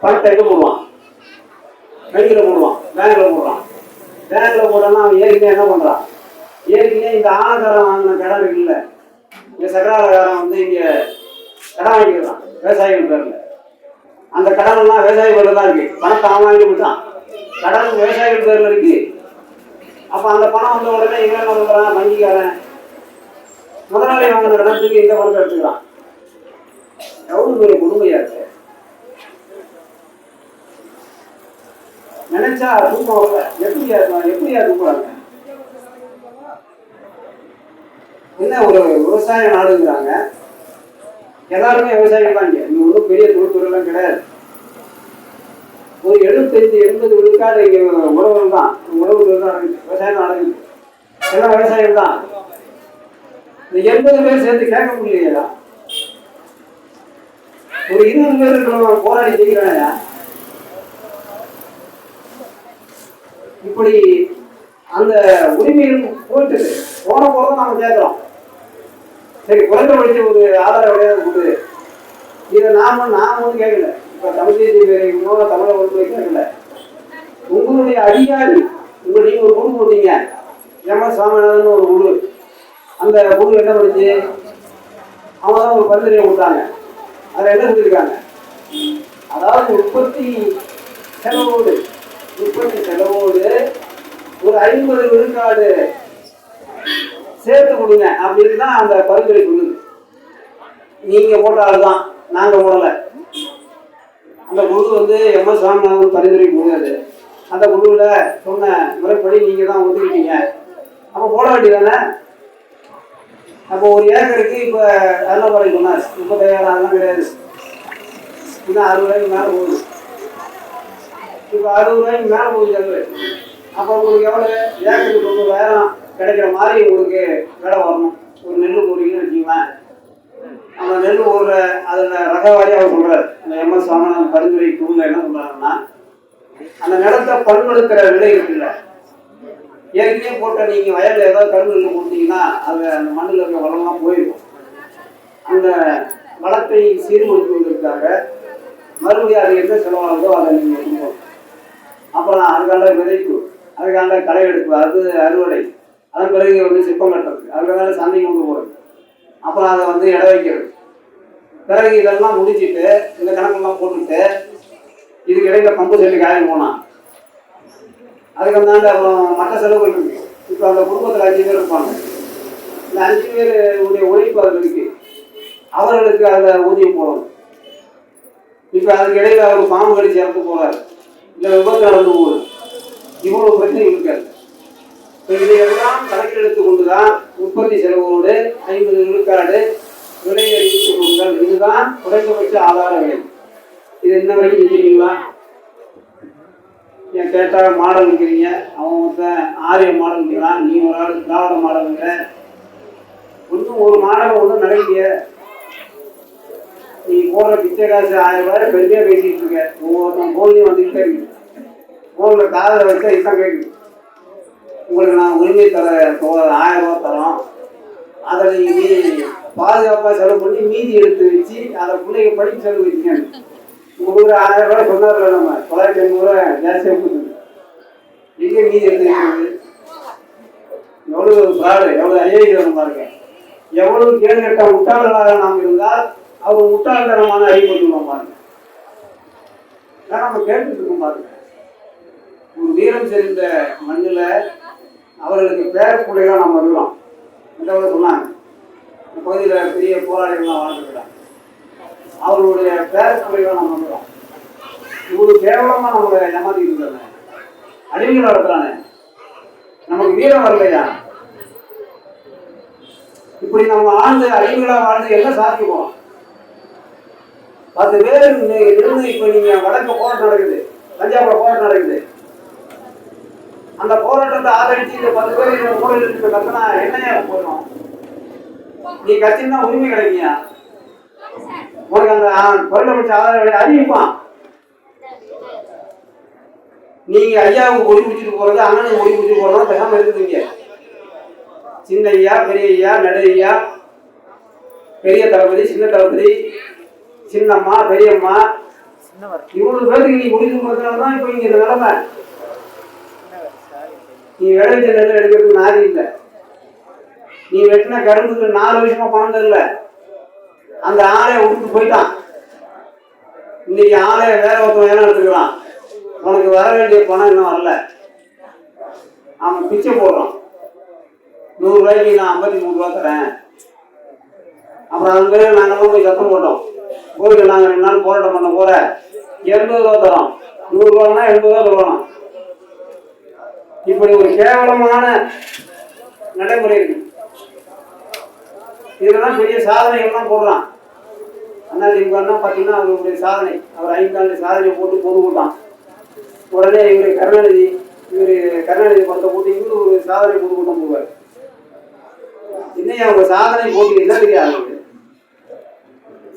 பணத்தை எங்கே போடுவான்? வங்கியில் போடுவான், பேங்க்ல போடுறான். பேங்க்ல போட்டோம்னா அவன் ஏற்கனவே என்ன பண்ணுறான்? ஏற்கனவே இந்த ஆனகாரம் வாங்கின கடன் இருக்குல்ல, இந்த சகராலகாரம் வந்து இங்கே கடன் வாங்கிக்கிறான் விவசாயிகள் பேரில். அந்த கடன் எல்லாம் விவசாய பேரில் தான் இருக்கு. பணத்தை அவன் வாங்கிட்டு போட்டான், கடன் விவசாயிகள் பேரில் இருக்கு. அப்போ அந்த பணம் வந்த உடனே இவன் என்ன பண்ணுறான்? வங்கிக்காரன் முதலாளி வாங்கின கடத்துக்கு இந்த பணத்தை எடுத்துக்கிறான். எவ்வளவு பெரிய கொடுமையா இருக்கு. நினைச்சா தூக்கம் வரல. எப்படியா தூக்குறாங்க? என்ன ஒரு விவசாய நாடுங்கிறாங்க. எல்லாருமே விவசாயம் தான். இங்க ஒன்றும் பெரிய தொழில்துறையெல்லாம் கிடையாது. ஒரு 75-80 விழுக்காடு இங்க உழவுகள் தான். உழவுகள் தான் நடக்குது, விவசாயம் நடக்குது, எல்லாம் விவசாயம் தான். இந்த 80 பேர் சேர்த்து கேட்க முடியலையா? ஒரு 20 பேர் இருக்கிறவங்க போராடி ஜெயிக்கிறாங்க. இப்படி அந்த உரிமைகள் போயிட்டு போன போதும் நாம கேட்கிறோம். சரி, குறைந்தபட்ச ஒரு ஆதார விடையாக கொடு. இதை நாம வந்து கேட்கல. இப்ப தமிழ் தேசிய பேரவைக்கோ தமிழக உரிமை கேட்கல. உங்களுடைய அதிகாரி நீங்க ஒரு குழு போட்டீங்க, எம்.எஸ். சுவாமிநாதன் ஒரு குழு. அந்த குழு என்ன பண்ணுச்சு? அவங்க தான் ஒரு பரிந்துரையை கொடுத்தாங்க. அதில் என்ன சொல்லியிருக்காங்க? அதாவது உற்பத்தி செலவோடு ஒரு 50 விழுக்காடு சேர்த்து கொடுங்க அப்படின்னு தான் அந்த பரிந்துரை சொல்லுது. நீங்க போட்டால்தான், நாங்க போடல. அந்த குழு வந்து எம்.எஸ். சுவாமிநாதன் பரிந்துரை போடாது. அந்த குழுவில் சொன்ன முறைப்படி நீங்க தான் ஒதுக்கிட்டீங்க. அப்போ போட வேண்டியதானே? அப்போ ஒரு ஏக்கருக்கு இப்போ நல்ல சொன்னார் 35,000 கிடையாது, இன்னும் 60 ரூபாய்க்கு மேலே போகுது. இப்போ 60 ரூபாய்க்கு மேலே போகுது செலவு. அப்போ உங்களுக்கு எவ்வளோ? ஏக்கருக்கு 90,000 கிடைக்கிற மாதிரி உங்களுக்கு விலை வரணும். ஒரு நெல் போடுறீங்கன்னு வச்சுக்கலாம். அந்த நெல் போடுற அதில் ரகவாரி அவர் சொல்கிறார். அந்த எம்.எஸ். சுவாமிநாதன் பரிந்துரை குழுவில் என்ன சொல்கிறாங்கன்னா, அந்த நிலத்தை பண்படுத்துகிற விலை இருக்குல்ல, ஏற்கனவே போட்ட நீங்கள் வயலில் ஏதாவது கரும்பு நெல் கொடுத்தீங்கன்னா அது அந்த மண்ணில் இருக்க வளம்லாம் போயிருக்கும். அந்த வளத்தை சீர்படுத்துவதற்காக மறுபடியும் அது என்ன செலவாகுதோ அதை நீங்கள் கொடுக்கணும். அப்புறம் அதுக்காண்ட விதைப்பு, அதுக்காண்ட களை எடுப்பு, அது அறுவடை, அதன் பிறகு வந்து சிப்பம் கட்டுறது, அதுக்காக சந்தைக்கு கொண்டு போகிறது, அப்புறம் அதை வந்து இட வைக்கிறது. பிறகு இதெல்லாம் முடிச்சுட்டு இந்த கணக்கெல்லாம் போட்டுட்டு இதுக்கு இடையில பம்பு செட்டு காயம் போனான். அதுக்கு அந்தாண்டு அப்புறம் மற்ற செலவுகள் இருக்கு. இப்போ அந்த குடும்பத்தில் 5 பேர் இருப்பாங்க. இந்த 5 பேருடைய உழைப்பு அதில் இருக்கு. அவர்களுக்கு அதில் ஊதியம் போடணும். இப்போ அதுக்கு இடையில அவர் பாம்பு கடிச்சு இறந்து போறாரு, இல்லை விபத்து நடந்து போகுது, இவ்வளவு பிரச்சனை இருக்காது. இப்போ இதையெல்லாம் கணக்கில் எடுத்து கொண்டுதான் உற்பத்தி செலவோடு 50 விழுக்காடு விலையை அறிவித்துக் கொள்ளுங்கள். இதுதான் குறைந்தபட்ச ஆதார விலை. இது என்ன வரைக்கும் நிற்கிறீங்களா? என் கேட்டால் மாடல் நிற்கிறீங்க, அவன் மொத்தம் ஆரிய மாடல் நிற்கிறான், நீ ஒரு ஆள் திராவிட மாடல் நிற்கிற. ஒன்றும் ஒரு மாடல் ஒன்றும் நடக்கலையே. நீ போடுற பிச்சை காசு 1000 ரூபாய் பெருமையாக பேசிட்டு இருக்க. ஒவ்வொருத்தன் போன்லையும் வந்துக்கிட்டே இருக்கு. போனில் காதில் வச்சா இதுதான் கேட்குது. உங்களுக்கு நான் உரிமை தர 1000 ரூபா தரோம், அதை நீங்கள் பாதுகாப்பாக செலவு பண்ணி மீதி எடுத்து வச்சு அதை பிள்ளைங்க படிப்பு செலவு வச்சுங்க. உங்களுக்கு 1000 ரூபாய் சொன்னார்ல, நம்ம 980 ரூபா ஜாஸ்தியாக கொடுக்குது. எங்கே மீதி எடுத்து வைக்கிறது? எவ்வளோ ஃப்ராடு, எவ்வளோ அநியாயம் பாருங்க. எவ்வளவு கேள்விட்ட முட்டாளர்களாக நாம் இருந்தால் அவர் முட்டாள்தனமான அறிவுறுத்துவோம் பாருங்க. நம்ம கேட்டுட்டு இருக்கோம் பாருங்க. ஒரு வீரம் செறிந்த மண்ணில் அவர்களுக்கு பேரப்பிள்ளைகளாக நம்ம இருக்கிறோம். என்ன சொன்னாங்க, இந்த பகுதியில் பெரிய போராளிகள்லாம் வாழ்ந்துக்கிறாங்க. அவர்களுடைய பேரப்பிள்ளைகளாக நம்ம இருக்கிறோம். இவ்வளவு கேவலமாக நம்மளை ஏமாத்திட்டு இருக்காங்க, அடிமைகளாக இருக்கிறாங்க. நமக்கு வீரம் வரலையா? இப்படி நம்ம ஆழ்ந்து அடிமைகளாக வாழ்ந்து என்ன சாதிக்குவோம்? 10 பேர் இருந்து இப்ப நீங்க வடக்கு போராட்டம் நடக்குது, பஞ்சாப்ல போராட்டம் நடக்குது. அந்த போராட்டத்தை ஆதரிச்சு இந்த 10 பேர் இந்த ஊழல் இருக்கு கத்தனா என்னையா போயிடும்? நீ கட்சின்னா உரிமை கிடைக்கியா? உனக்கு அந்த குறைந்தபட்ச ஆதரவை அறிவிப்பான். நீங்க ஐயாவுக்கு ஒளி பிடிச்சிட்டு போறது, அண்ணனுக்கு ஒளி பிடிச்சிட்டு போறதா பேசாம இருக்குதுங்க. சின்ன ஐயா, பெரிய ஐயா, நடு ஐயா, பெரிய தளபதி, சின்ன தளபதி, சின்னம்மா, பெரியம்மா, இவ்வளவு பேருக்கு நீ முடிவு கொடுத்தனால்தான் இப்ப இங்க இந்த நிலைமை. நீ விளைஞ்ச நெல் எடுக்கிறதுக்கு நாதி இல்லை. நீ வெட்டின கரும்புக்கு 4 வருஷமா பணம் தரல. அந்த ஆளைய விட்டுட்டு போயிட்டான். இன்னைக்கு ஆளைய வேற ஒருத்தன் வேலை எடுத்துக்கிறான். உனக்கு வர வேண்டிய பணம் இன்னும் வரல. அவன் பிச்சை போடுறான். 100 ரூபாய்க்கு நான் 53 ரூபா தரேன். அப்புறம் அது பிறகு நாங்கெல்லாம் போய் சத்தம் போட்டோம். போயிட்டு நாங்கள் 2 நாள் போராட்டம் பண்ண போற 80 ரூபா தரோம். 100 ரூபான்னா 80 ரூபா தருவானோம். இப்படி ஒரு கேவலமான நடைமுறை இருக்கு. இதெல்லாம் பெரிய சாதனைகள்லாம் போடுறான். அதிமுக பார்த்தீங்கன்னா அவருடைய சாதனை, அவர் 5 ஆண்டு சாதனையை போட்டு பொதுக்கூட்டான். உடனே இவர் கருணாநிதி படத்தை போட்டு இவரு ஒரு சாதனை பொதுக்கூட்டம் போவார். இன்னைக்கு அவங்க சாதனை போட்டு என்ன தெரியாது.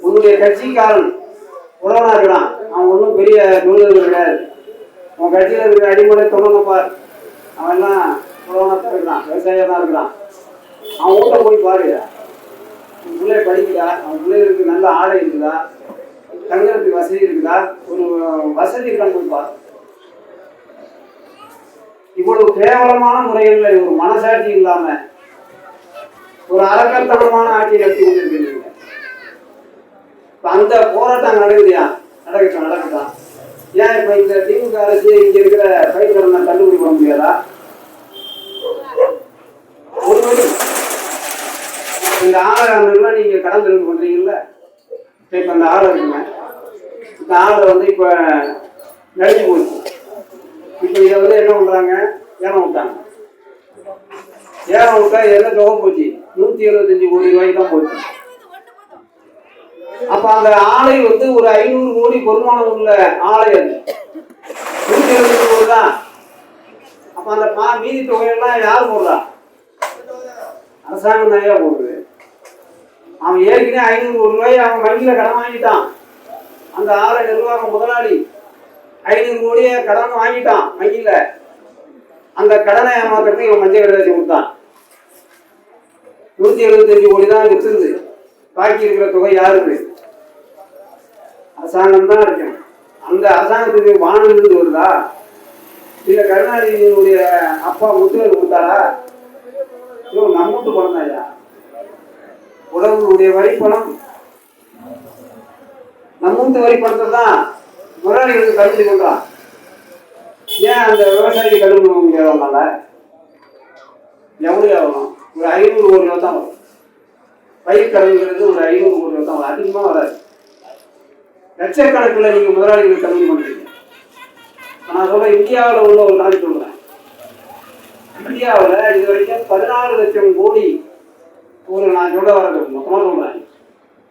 உன்னுடைய கட்சிக்காரன் உழவனா இருக்கிறான், அவன் ஒன்றும் பெரிய தொழில்கள் கிடையாது. உன் கட்சியில் இருக்கிற அடிப்படை தொழில்நுட்பார், அவன் எல்லாம் உழவனாத்தான் இருக்கிறான், விவசாயம் தான் இருக்கிறான். அவன் வீட்டை போய் பாரு, உன் பிள்ளை படிக்குதா, அவன் பிள்ளைகளுக்கு நல்ல ஆடை இருக்குதா, தங்குறதுக்கு வசதி இருக்குதா, ஒரு வசதி இருக்கான்னு போய் பாரு. இவ்வளவு கேவலமான முறைகளில் ஒரு மனசாட்சி இல்லாம ஒரு அரக்கத்தனமான ஆட்சி நடத்தி கொண்டிருக்கிறீங்க. அந்த போராட்டம் நடக்கட்டும். ஏன் இப்ப இந்த திமுக அரசு இங்க இருக்கிற பயிர்களை தள்ளுபடி பண்ண முடியாதா? இந்த ஆளெல்லாம் நீங்க கடன் தள்ளுபடி பண்றீங்கல்ல. இப்ப அந்த ஆளை இருக்குங்க, இந்த ஆளை இப்ப நடிச்சு போச்சு. இப்ப இதை என்ன பண்றாங்க, ஏலம் விட்டாங்க. ஏலம் விட்டா என்ன தொகை போச்சு? 175 கோடி ரூபாய்க்கு தான் போச்சு. அப்ப அந்த ஆலை ஒரு 500 கோடி பொறுமானம் உள்ள ஆலை, அது 175 கோடி தான். அப்ப அந்த மீதி தொகையெல்லாம் யார் போடுறா? அரசாங்கம் நிறைய போடுது. அவன் ஏற்கனவே 500 கோடி ரூபாய் அவன் வங்கியில கடன் வாங்கிட்டான். அந்த ஆலை நிர்வாக முதலாளி 500 கோடியை கடன் வாங்கிட்டான் வங்கியில. அந்த கடனை ஏமாத்துறதுக்கு இவன் மத்திய பிரதேசம் கொடுத்தான். 175 கோடி தான் விற்றுது. பாக்கி இருக்கிற தொகை யாருக்கு? அரசாங்கம் தான் இருக்கணும். அந்த அரசாங்கத்துக்கு வானலிருந்து வருதா, இல்ல கருணாநிதியினுடைய அப்பா முத்துவேல் கொடுத்தாரா? நம்மூட்டு பணம் தான் ஐயா, உழவனுடைய வரி பணம். நம்மூட்டு வரி பணத்தை தான் முதலாளிகளுக்கு தள்ளுபடி பண்றான். ஏன் அந்த விவசாயிக்கு தள்ளுபடி பண்ண முடியாதவனால? எவ்வளவு ஆகணும்? ஒரு 500 கோடி ரூபா தான் வரும். பயிர் கடன்கிறது ஒரு 500 கோடி ரூபா தான் வரும், அதிகமா வராது. லட்சக்கணக்கில் நீங்க முதலாளிகளுக்கு தள்ளுபடி பண்றீங்க. நான் சொல்ல இந்தியாவில் உள்ள ஒரு நாளைக்கு சொல்றேன். இந்தியாவில் இது வரைக்கும் 14 லட்சம் கோடி, நான் சொல்ல வரது மொத்தமா சொல்றேன்,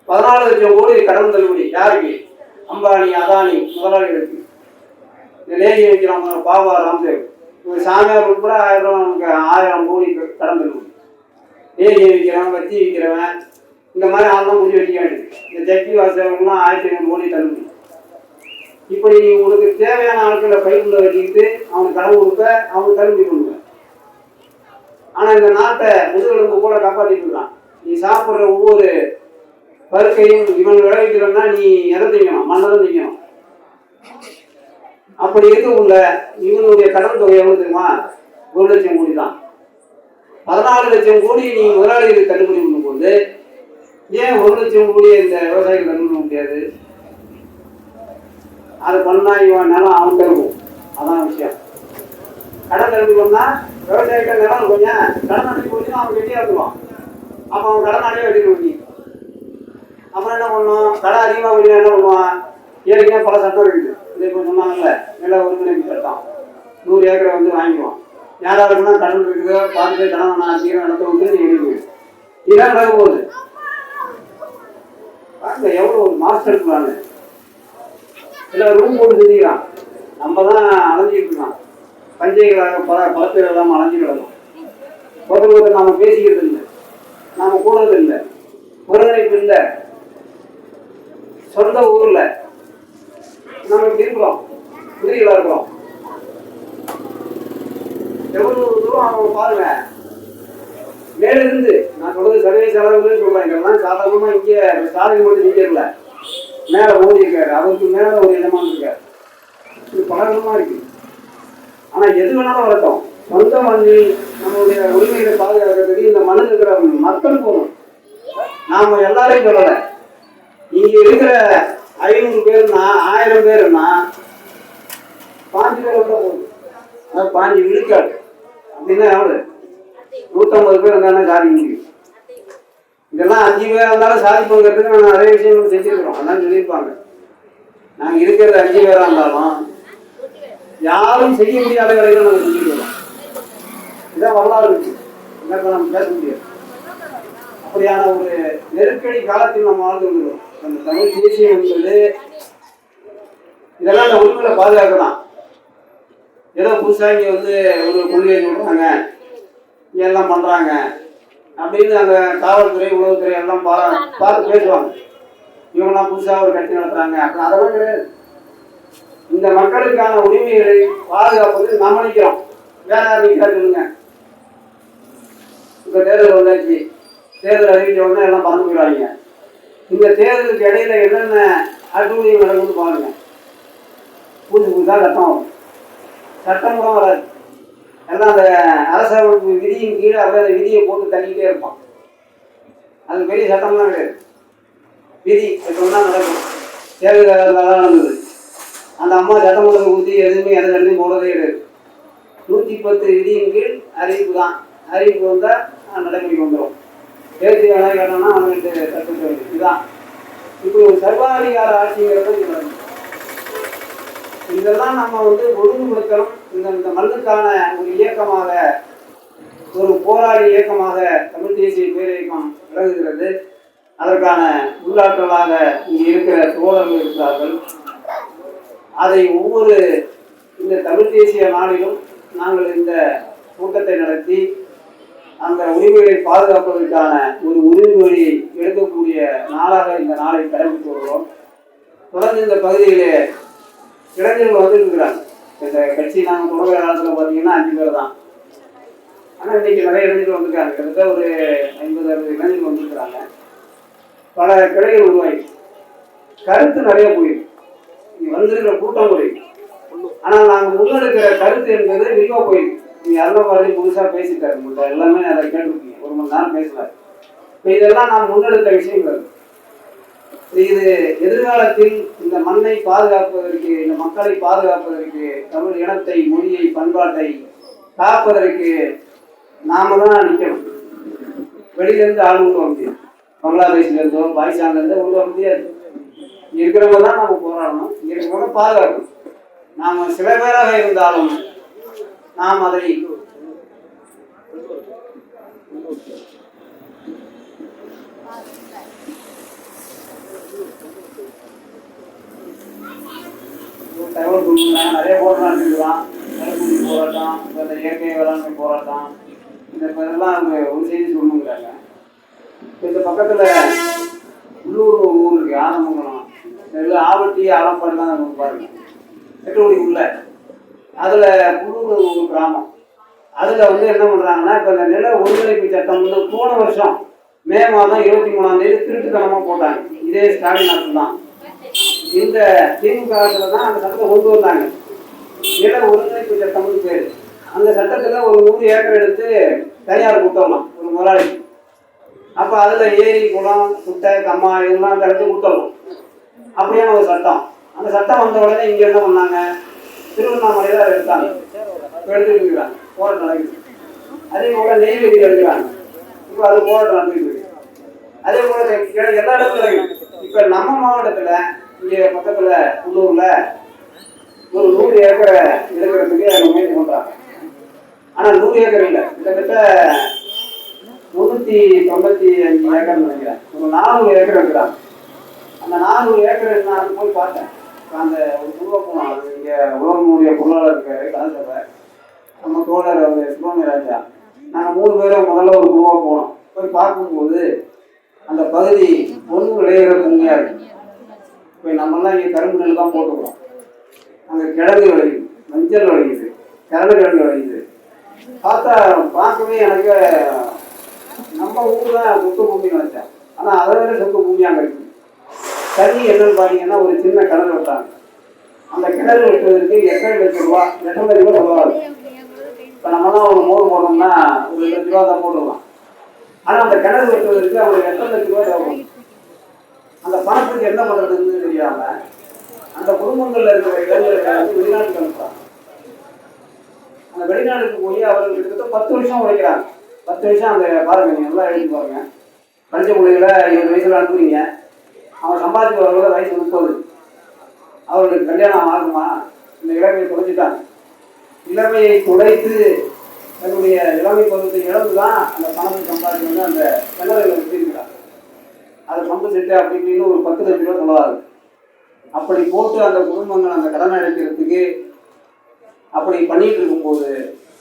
14 லட்சம் கோடி கடன் தள்ளுபடி. யாருக்கு? அம்பானி, அதானி முதலாளிகளுக்கு. இந்த லேகி வைக்கிறாங்க பாபா ராம்தேவ், சாமியார் உட்பட 1000 கோடி கடன் தள்ளுபடி. லேகி வைக்கிறவன், வத்தி வைக்கிறவன், இந்த மாதிரி ஆள்லாம் முடிவு வைக்க வேண்டியது. இந்த ஜக்கி வாசகம்லாம் 1500 கோடி தள்ளுபடி. இப்படி உனக்கு தேவையான ஆட்களை பைக்குள்ள வச்சுக்கிட்டு அவனுக்கு கடன் கொடுப்ப, அவனுக்கு தள்ளுபடி பண்ணுவேன். ஆனா இந்த நாட்டை முதுகெலும்பு கூட காப்பாற்றிட்டு இருக்கான். நீ சாப்பிட்ற ஒவ்வொரு பருக்கையும் இவன் விளைவிக்கிறோம்னா நீ எதை திங்கணும்? மண்ணதான் திங்கணும். அப்படி இருக்கக்குள்ள இவனுடைய கடன் தொகை எவ்வளவு தெரியுமா? 1 லட்சம் கோடி தான். 14 லட்சம் கோடி நீ முதலாளிகளுக்கு தள்ளுபடி பண்ணும்போது ஏன் 1 லட்சம் கோடி இந்த விவசாயிகள் தள்ளுபடி பண்ண முடியாது? அது பண்ணா இவன் நிலம் அவன் தருவோம். அதான் விஷயம். கடன் தள்ளுபடி பண்ணா விவசாயிகள் நிலம் கொஞ்சம் கடன் அடைஞ்சு போச்சுன்னா அவன் வெட்டியா இருக்குவான். அப்போ அவன் கடன் அடைய வெட்டி. அப்புறம் என்ன பண்ணும்? கடன் அதிகமாக போய் என்ன பண்ணுவான்? ஏற்கனவே பல சட்டம் இருக்குது. இதை இப்போ சொன்னாங்கல்ல, நில ஒருங்கிணைப்பு சட்டம். 100 ஏக்கரை வாங்கிக்குவான். யாராக இருக்குன்னா கடன் இருக்குது, பார்த்து கடன் நான் சீக்கிரம் நடத்த விட்டு நீ எழுதி இதெல்லாம் நடக்க போகுது. பாருங்க எவ்வளோ ஒரு மாஸ்டர் பிளான். இல்லை ரூம் போட்டு செஞ்சுக்கிறான். நம்ம தான் அலைஞ்சிட்டு இருக்கான். பஞ்சைகளாக பலத்தில் இல்லாமல் அலைஞ்சு கிடக்கும். ஒருத்தர் நாம பேசிக்கிறது இல்லை, நாம கூடுறது இல்லை, ஒருங்கிணைப்பு இல்லை. சொந்த ஊர்ல நம்ம இப்படி இருக்கிறோம், புதிகளா இருக்கிறோம். எவ்வளவு தூரம் அவங்க பாருங்க. மேலிருந்து நான் சொல்றது சர்வே செலவுன்னு சொல்றேன். இதெல்லாம் சாதாரணமா இங்கே ஸ்டாலின் மட்டும் நிற்கல, மேல மோதி இருக்காரு, அவருக்கு மேல ஒரு இடமான இருக்காரு. இது பலவிதமா இருக்கு. ஆனா எது வேணாலும் வரட்டும், சொந்த மண்ணில் நம்மளுடைய உரிமைகளை பாதுகாக்கிறதுக்கு இந்த மண்ணில் இருக்கிற மக்கள் போகணும். நாம எல்லாரையும் சொல்லல. இங்க இருக்கிற 500 பேருன்னா 1000 பேருன்னா 5 பேர் போகுது. 5 விழுக்காடு அப்படின்னா எவ்வளவு? 150 பேர் இருந்தாலும் சாதி முடியும். இதெல்லாம் 5 பேர் இருந்தாலும் சாதிப்போங்கிறதுக்கு நாங்கள் நிறைய விஷயங்கள் செஞ்சிருக்கிறோம். அதான் சொல்லியிருப்பாங்க. நாங்கள் இருக்கிறது 5 பேரா இருந்தாலும் யாரும் செய்ய முடியாத வேலைகளை நாங்கள் செஞ்சுருக்கிறோம். இதான் வரலாறு இருக்கு, நம்ம பேச முடியாது. அப்படியான ஒரு நெருக்கடி காலத்தில் நம்ம வாழ்ந்து வருகிறோம். அந்த தமிழ் தேசியம் என்பது இதெல்லாம் அந்த உரிமையில பாதுகாக்கலாம். ஏதோ புதுசாக இங்கே வந்து ஒரு கொள்கையை சொல்றாங்க, இங்க எல்லாம் பண்றாங்க அப்படின்னு அந்த காவல்துறை உளவுத்துறை எல்லாம் பார்த்து பேசுவாங்க. இவங்கெல்லாம் புதுசாக ஒரு கட்சி நடத்துறாங்க அப்படின்னு. அதெல்லாம் கிடையாது. இந்த மக்களுக்கான உரிமைகளை பாதுகாப்பது நம்ம நிற்கிறோம். வேற யாரும் நிற்கிறா சொல்லுங்க. இப்ப தேர்தல் வந்தாச்சு, தேர்தல் அறிவிக்க உடனே எல்லாம் பறந்து போயிடுவாங்க. இந்த தேர்தலுக்கு இடையில என்னென்ன அட்டுழியம் நடக்கும்னு பாருங்க. புதுசாக சட்டம் வரும், சட்டம் கூட வராது. எல்லாம் அந்த அரசமைப்பு விதியின் கீழே அப்படியே அந்த விதியை போட்டு தள்ளிக்கிட்டே இருப்பான். அது பெரிய சட்டம்லாம் கிடையாது. விதி சொன்னா நடக்கும். தேர்தல் நடந்தது, அந்த அம்மா சட்டமன்றத்தை ஊற்றி எதுவுமே எந்த இடத்தையும் போடுறதே கிடையாது. 110 விதியின் கீழ் அறிவிப்பு தான். அறிவிப்பு வந்தால் நடைமுறைக்கு வந்துடும். தேர்தல் வேணாம் கேட்டோம்னா அவங்களுக்கு சட்டத்தை இதுதான். இப்படி ஒரு சர்வாதிகார ஆட்சிங்கிறது இங்கே நடக்கும். இதெல்லாம் நம்ம வந்து ஒழுங்குபடுத்தணும். இந்த மண்ணுக்கான ஒரு இயக்கமாக, ஒரு போராளி இயக்கமாக தமிழ் தேசிய பேரியக்கம் விளங்குகிறது. அதற்கான உள்ளாற்றலாக இங்கே இருக்கிற தோழர்கள் இருக்கிறார்கள். அதை ஒவ்வொரு இந்த தமிழ் தேசிய நாளிலும் நாங்கள் இந்த கூட்டத்தை நடத்தி அந்த உரிமைகளை பாதுகாப்பதற்கான ஒரு உறுதிமொழியை எடுக்கக்கூடிய நாளாக இந்த நாளை கடைபிடித்து வருகிறோம். தொடர்ந்து இந்த பகுதியிலே இளைஞர்கள் வந்துருக்கிறாங்க. இந்த கட்சி நாங்கள் தொடர்பு காலத்தில் பார்த்தீங்கன்னா 5 பேர் தான். ஆனால் இன்னைக்கு நிறைய இளைஞர்கள் வந்திருக்காங்க. கிட்டத்தட்ட ஒரு 50-60 இளைஞர்கள் வந்திருக்கிறாங்க. பல கிளைகள் உருவாகி கருத்து நிறைய போயிருக்கு. வந்திருக்கிற கூட்டம் போயிருக்கு. ஆனால் நாங்கள் முன்னெடுக்கிற கருத்து என்பது விரிவாக போயிருக்கு. நீங்க அருணபாரதி புதுசாக பேசிட்டாரு, உங்கள்கிட்ட எல்லாமே அதை கேட்டிருக்கீங்க. 1 மணி நேரம் பேசினார். இப்போ இதெல்லாம் நான் முன்னெடுத்த விஷயங்கள். இது எதிர்காலத்தில் இந்த மண்ணை பாதுகாப்பதற்கு, இந்த மக்களை பாதுகாப்பதற்கு, தமிழ் இனத்தை, மொழியை, பண்பாட்டை காப்பதற்கு நாம தான் நிற்கணும். வெளியிலேருந்து ஆள் உருவ முடியும். பங்களாதேஷ்லேருந்தோ பாகிஸ்தான்லேருந்தோ உருவ முடியாது. இருக்கிறவங்க தான் நம்ம போராடணும், இருக்கிறவங்க பாதுகாக்கணும். நாம் சில பேராக இருந்தாலும் நாம் அதை நிறைய போராட்டம் இருக்குதான். நெருக்குடி போராட்டம், இந்த இயற்கை வேளாண்மை போராட்டம், இந்த பேரெல்லாம் அவங்க ஒரு செய்தி சொல்லணுங்கிறாங்க. இந்த பக்கத்தில் உள்ளூர் ஊர் இருக்கு, ஆனமங்கலம், ஆவட்டி, ஆலப்பாடுலாம் பாருங்க, எட்டுக்குடி உள்ள. அதில் புல்லூர் ஒரு கிராமம். அதில் வந்து என்ன பண்ணுறாங்கன்னா, இப்போ இந்த நில ஒருங்கிணைப்பு சட்டம் வந்து போன வருஷம் மே மாதம் 23ஆம் தேதி திருட்டுத்தனமாக போட்டாங்க. இதே ஸ்டாலின் அரசு தான். இந்த திமுக காலத்தில் தான் அந்த சட்டத்தை கொண்டு வந்தாங்க. நில ஒருங்கிணைப்பு சட்டம்னு பேர். அந்த சட்டத்தில் ஒரு 100 ஏக்கர் எடுத்து தனியார் கொடுத்துடலாம் ஒரு முதலாளி. அப்போ அதில் ஏரி, குளம், குட்டை, கம்மா இதெல்லாம் கரைச்சி கொடுத்துடலாம். அப்படியான ஒரு சட்டம். அந்த சட்டம் வந்த உடனே இங்கே என்ன பண்ணாங்க, திருவண்ணாமலையில் அதை எடுத்தாங்க. எடுத்துட்டு இருக்கிறாங்க, போராட்டம் நடக்குது. அதே போல் நெய்வேலியில் எடுக்கிறாங்க. இப்போ அது போராட்டம் நடந்துட்டு இருக்கு. அதே போல் எல்லா இடத்துலையும் இப்போ நம்ம மாவட்டத்தில் இங்கே பக்கத்தில் உள்ளூரில் ஒரு 100 ஏக்கரை எடுக்கிறதுக்கு அவங்க முயற்சி பண்ணுறாங்க. ஆனால் 100 ஏக்கர் இல்லை, கிட்டத்தட்ட 395 ஏக்கர்னு நினைக்கிறேன். ஒரு 400 ஏக்கர் எடுக்கிறாங்க. அந்த 400 ஏக்கர் நான் போய் பார்த்தேன். அந்த ஒரு குழுவை போனோம். அது இங்கே உலகமுடைய பொருளாளர் இருக்காரு, கலசபை, நம்ம தோழர் அவர் சுப்பிரமணிய ராஜா, நாங்கள் 3 பேரும் முதல்ல ஒரு குழுவாக போனோம். போய் பார்க்கும்போது அந்த பகுதி பொண்ணு விளையிற பூமியாக இருக்கு. இப்போ நம்மளாம் இங்கே கரும்பு நெல் தான் போட்டுக்கிறோம். அங்கே கிழங்கு விளையுது, மஞ்சள் விளையுது, கரடு கிழங்கு விளையுது. பார்த்தா பார்க்கவே எனக்கு நம்ம ஊர் தான் சொத்து பூமி நினைச்சேன். ஆனால் அதை விட சொத்து பூமி அங்கே இருக்குது. தண்ணி என்னன்னு பார்த்தீங்கன்னா ஒரு சின்ன கிணறு வெட்டாங்க. அந்த கிணறு வெட்டுவதற்கு 8 லட்சம் ரூபா, 8 லட்சம் ரூபா செலவாகுது. இப்போ நம்மலாம் ஒரு மோர் போடணும்னா ஒரு 2 லட்ச ரூபா தான் போட்டுடலாம். ஆனால் அந்த கிணறு வெட்டுவதற்கு அவங்களுக்கு 8 லட்சம் ரூபா தேவைப்படும். அந்த பணத்துக்கு என்ன பண்ணுறதுன்னு தெரியாமல் அந்த குடும்பங்களில் இருக்கிற இளைஞர்களை வந்து வெளிநாட்டுக்கு அனுப்புறாங்க. அந்த வெளிநாட்டுக்கு போய் அவர்கள் கிட்டத்தட்ட 10 வருஷம் உழைக்கிறாங்க. 10 வருஷம் அந்த பாருங்க, நீங்கள் நல்லா எழுதி பாருங்க. படித்த பிள்ளைகளை 20 வயசுல அனுப்புறீங்க. அவன் சம்பாதிச்சு வரவங்க வயசு 30. அவர்களுக்கு கல்யாணம் ஆகுமா? இந்த இளமையை தொலைச்சிட்டாங்க. இளமையை துடைத்து தன்னுடைய இளமை பருவத்தை இழந்து தான் அந்த பணத்தை சம்பாதிச்சு வந்து அந்த கிணறுகளை வச்சிருக்கிறாங்க. அதை பம்பு செட்டு அப்படி இப்படின்னு ஒரு 10 லட்ச ரூபா செலவாகுது. அப்படி போட்டு அந்த குடும்பங்கள் அந்த கடனை அடைக்கிறதுக்கு அப்படி பண்ணிட்டு இருக்கும்போது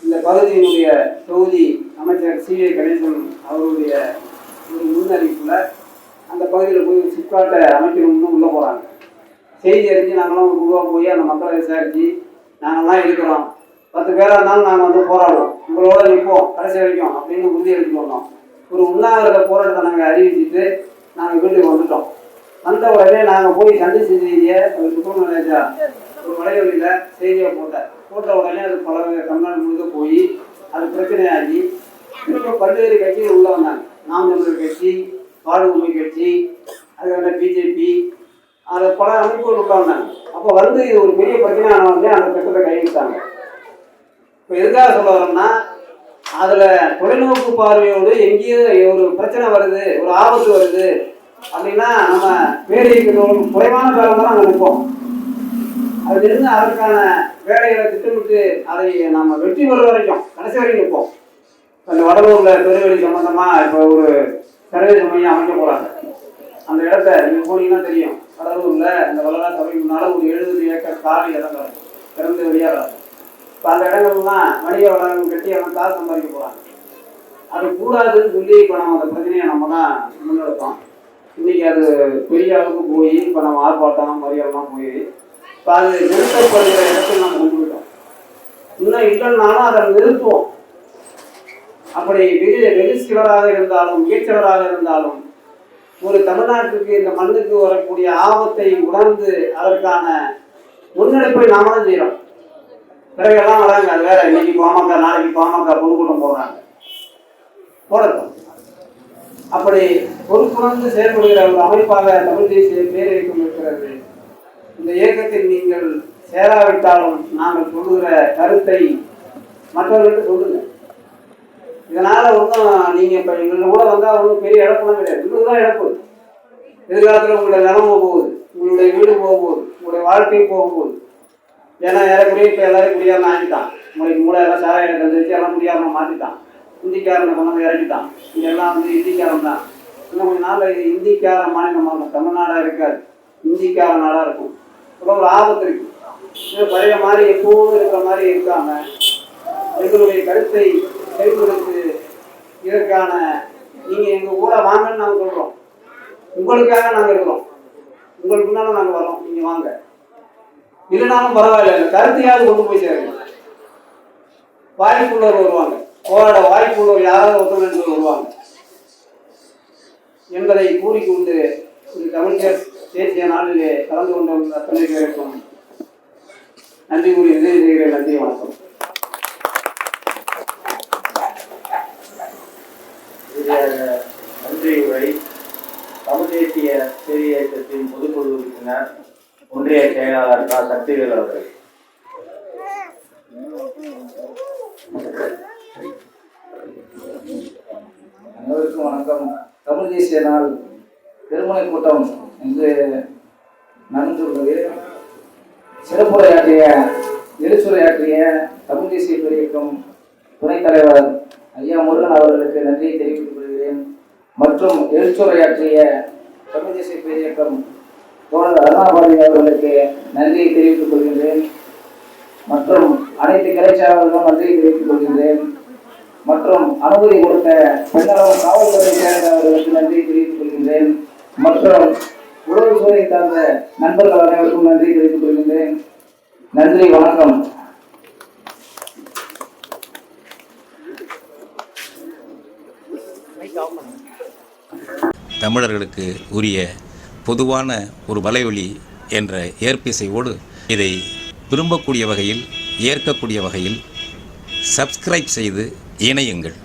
இந்த பகுதியினுடைய தொகுதி அமைச்சர் CA கணேசன் அவருடைய ஒரு முன்னறிவிப்புல அந்த பகுதியில் போய் சிப்காட்டை அமைக்கணும்னு உள்ளே போகிறாங்க. செய்தி அறிஞ்சு நாங்களாம் ஒரு குழுவாக போய் அந்த மக்களை விசாரித்து நாங்கள்லாம் இருக்கிறோம், 10 பேராக இருந்தாலும் நாங்கள் வந்து போராடுவோம், உங்களோட நிற்போம் கடைசி வரைக்கும் அப்படின்னு உறுதி அளித்து வந்தோம். ஒரு உண்ணாவிரத போராட்டத்தை நாங்கள் அறிவிச்சுட்டு நாங்கள் வீட்டுக்கு வந்துட்டோம். வந்த உடனே நாங்கள் போய் சந்திச்ச செய்தியை அவர் சுப்பிரமணிய ராஜா ஒரு வலைவலியில் செய்தியை போட்ட உடனே அது பல தமிழ்நாடு முழுக்க போய் அது பிரச்சனையாகி திரும்ப பல்வேறு கட்சிகள் உள்ள வந்தாங்க. நாம் தமிழர் கட்சி, பாடுமை கட்சி, அதுக்கான BJP, அது பல அமைப்புகள் உள்ள வந்தாங்க. அப்போ வந்து இது ஒரு பெரிய பிரச்சனையான வந்து அந்த திட்டத்தை கைவிட்டாங்க. இப்போ எதுக்காக சொல்ல வரோம்னா, அதில் தொலைநோக்கு பார்வையோடு எங்கேயோ ஒரு பிரச்சனை வருது, ஒரு ஆபத்து வருது அப்படின்னா நம்ம வேலைக்கு குறைவான காலம் தான் அங்கே நிற்போம். அதிலிருந்து அதற்கான வேலைகளை திட்டமிட்டு அதை நம்ம வெற்றி பெற வரைக்கும் கடைசி வரைக்கும் நிற்போம். அந்த வடலூரில் பெருவெளி சம்பந்தமாக இப்போ ஒரு சர்வே மையம் அமைக்க போகிறாங்க. அந்த இடத்த நீங்கள் போனீங்கன்னா தெரியும். வடலூரில் அந்த வள்ளலார் சபை முன்னால் ஒரு 70 ஏக்கர் காலி இடங்கள் திறந்து வெளியாக. இப்போ அந்த இடங்கள்லாம் வணிக வளங்கள் கட்டி அவன் காசு சம்பாதிக்க போகிறாங்க. அது கூடாதுன்னு சொல்லி இப்போ நம்ம அந்த பிரச்சனையை நம்ம தான் முன்னெடுத்தோம். இன்றைக்கி அது பெரிய அளவுக்கு போய் இப்போ நம்ம ஆர்ப்பாட்டம் மரியாதைலாம் போய் இப்போ அது நிறுத்தப்படுகிற இடத்துல நம்ம கொண்டு விட்டோம். இன்னும் இல்லைன்னாலும் அதை நிறுத்துவோம். அப்படி வெகுசிலராக இருந்தாலும் இயற்சலராக இருந்தாலும் ஒரு தமிழ்நாட்டுக்கு இந்த மண்ணுக்கு வரக்கூடிய ஆபத்தை உணர்ந்து அதற்கான முன்னெடுப்பை நாம தான் செய்யறோம். பிறகெல்லாம் வராங்க, அது வேற. இன்னைக்கு பாமக, நாளைக்கு பாமக பொதுக்கூட்டம் போடுறாங்க, போடட்டும். அப்படி பொறுப்புணர்ந்து செயல்படுகிற ஒரு அமைப்பாக தமிழ் தேசிய பேரியக்கம் இருக்கிறது. இந்த இயக்கத்தில் நீங்கள் சேராவிட்டாலும் நாங்கள் சொல்லுகிற கருத்தை மற்றவர்களுக்கு சொல்லுங்க. இதனால ஒன்றும் நீங்க இப்ப எங்களுக்கு கூட வந்தால் ஒன்றும் பெரிய இழப்புலாம் கிடையாது. உங்களுக்கு தான் இழப்பு. எதிர்காலத்தில் உங்களுடைய நிலம போகுது, உங்களுடைய வீடு போகும்போது, உங்களுடைய வாழ்க்கையும் போகும்போது. ஏன்னா ஏறக்குறைய இப்போ எல்லாரும் குடியாரம் ஆக்கிட்டான். உங்களுக்கு மூளை எல்லாம் சாராயம் தந்துச்சு, எல்லாம் குடியாரம் மாற்றிட்டான். இந்திக்காரனை கொண்டு இறக்கிட்டான். இங்க எல்லாம் வந்து இந்திக்காரன் தான். இன்னும் கொஞ்ச நாள் இது இந்திக்கார மாநிலமாக தமிழ்நாடாக இருக்காது, இந்திக்கார நாடாக இருக்கும். இவ்வளோ ஒரு ஆபத்து இருக்கு. இது பழைய மாதிரி எப்போதும் இருக்கிற மாதிரி இருக்காம எங்களுடைய கருத்தை செயல்படுத்து இதற்கான நீங்க எங்க கூட வாங்கன்னு நாங்கள் சொல்றோம். உங்களுக்காக நாங்கள் இருக்கிறோம், உங்களுக்கு முன்னாலும் நாங்கள் வரோம், நீங்க வாங்க. இல்லைனாலும் பரவாயில்ல, இந்த கருத்தையாவது கொண்டு போய் சேருங்க. வாய்ப்புள்ளவர் வருவாங்க, போராட வாய்ப்புள்ளவர் யாராவது ஒருத்தர் வருவாங்க என்பதை கூறிக்கொண்டு இந்த தமிழ் தேசிய நாளிலே கலந்து கொண்ட அத்தனை பேருக்கும் நன்றி கூறி நிறைவு செய்கிறேன். நன்றி, வணக்கம். நன்றி உரை தமிழ் தேசிய பேரிய இயக்கத்தின் பொதுக்குழு உறுப்பினர் ஒன்றிய செயலாளர் சக்திவேல் அவர்கள். அனைவருக்கும் வணக்கம். தமிழ் தேசிய நாள் திருமண கூட்டம் இன்று நடந்துள்ளது. சிறப்புரையாற்றிய எழுச்சுரையாற்றிய தமிழ் தேசிய பேரியக்கம் துணைத் தலைவர் ஐயா முருகன் அவர்களுக்கு நன்றியை தெரிவித்துக் கொள்கிறேன். மற்றும் எழுச்சுரையாற்றிய தமிழ் தேசிய பேரியக்கம் தோழர் அருணாபாரதி அவர்களுக்கு நன்றியை தெரிவித்துக் கொள்கின்றேன். மற்றும் அனைத்து கிளைச்சாளர்களும் நன்றியை தெரிவித்துக் கொள்கின்றேன். மற்றும் அனுமதி கொடுத்த பெண்ணளவு காவல்துறை சேர்ந்தவர்களுக்கு நன்றியை தெரிவித்துக் கொள்கின்றேன். மற்றும் உளவுத்துறை சார்ந்த நண்பர்கள் அனைவருக்கும் நன்றி தெரிவித்துக் கொள்கின்றேன். நன்றி, வணக்கம். தமிழர்களுக்கு உரிய பொதுவான ஒரு வலைவலி என்ற ஏற்பிசையோடு இதை விரும்பக்கூடிய வகையில், ஏற்கக்கூடிய வகையில் சப்ஸ்கிரைப் செய்து இணையுங்கள்.